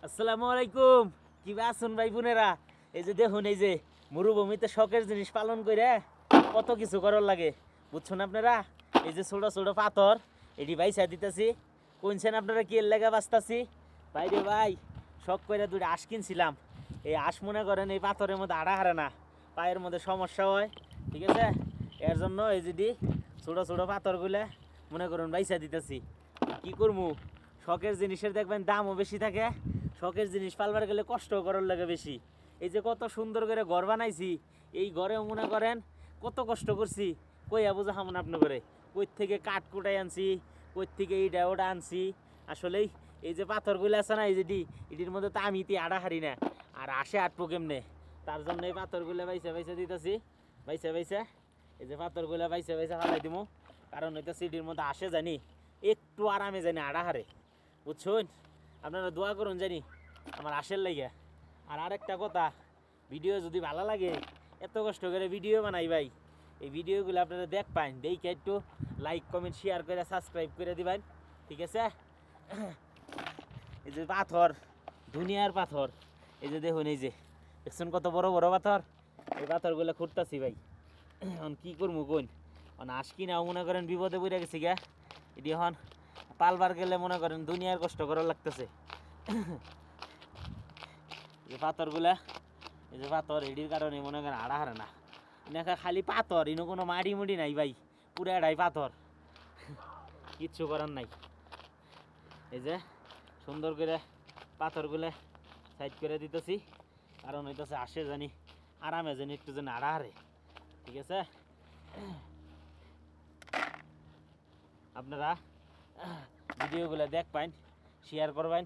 আসসালামু আলাইকুম। কি আছেন ভাই বোনেরা? এই যে দেখুন, এই যে মরুভূমিতে শখের জিনিস পালন করে কত কিছু করার লাগে, বুঝছেন আপনারা? এই যে ছোট ছোট পাথর এটি বাইসা দিতেছি। কোনছেন আপনারা কি এর লেগা বাঁচতাছি? ভাই রে ভাই, শখ করে দুটো আঁশ কিনছিলাম। এই আঁশ মনে করেন এই পাথরের মধ্যে আড়া হারে না, পায়ের মধ্যে সমস্যা হয়, ঠিক আছে? এর জন্য এই যদি ছোট ছোট পাথরগুলো মনে করুন বাইসা দিতেছি। কি করবো, শখের জিনিসের দেখবেন দামও বেশি থাকে, শখের জিনিস পালবার গেলে কষ্ট করার লাগে বেশি। এই যে কত সুন্দর করে ঘর বানাইছি, এই ঘরেও মনে করেন কত কষ্ট করছি, কইয়া বোঝা হামন আপনি করে। কই থেকে কাঠ কুটাই আনছি, কই থেকে এইটা ওটা আনছি। আসলেই এই যে পাথরগুলো আছে না, এই যে এটির মধ্যে তো আমি আড়া হারি না, আর আসে আটপো কেমনে, তার জন্য এই পাথরগুলো বাইসা বাইসা দিতেছি। বাইসা বাইসা এই যে পাথরগুলো বাইসা বাইসা হালাই দিব, কারণ হইতে সিটির মধ্যে আসে জানি একটু আরামে জানি আড়া হারে, বুঝছেন? আপনারা দোয়া করুন জানি আমার আশের লাগে। আর আরেকটা কথা, ভিডিও যদি ভালো লাগে, এত কষ্ট করে ভিডিও বানাই ভাই, এই ভিডিওগুলো আপনারা দেখ পান, দেখে একটু লাইক কমেন্ট শেয়ার করে সাবস্ক্রাইব করে দিবেন, ঠিক আছে? এই যে পাথর, দুনিয়ার পাথর, এই যে দেখুন, এই যে দেখছেন কত বড় বড় পাথর। এই পাথরগুলো খুঁড়তাছি ভাই, এখন কী করবো কোন, এখন আস কিনাও মনে করেন বিপদে পড়ে গেছি গা। এটি এখন পালবার গেলে মনে করেন দুনিয়ার কষ্ট করার লাগতেছে। এই পাথরগুলা, এই যে পাথর এটির কারণে মনে করেন আড়া হারে না, দেখা খালি পাথর, ইনো কোনো মাটি মুড়ি নাই ভাই, পুরো এটাই পাথর, কিচ্ছু করার নাই। এই যে সুন্দর করে পাথরগুলো সাইড করে দিতেছি, কারণ হইতেছে আসে জানি আরামে জানি একটু যেন আড়া হারে, ঠিক আছে? আপনারা ভিডিওগুলো দেখ পাইন, শেয়ার করবেন।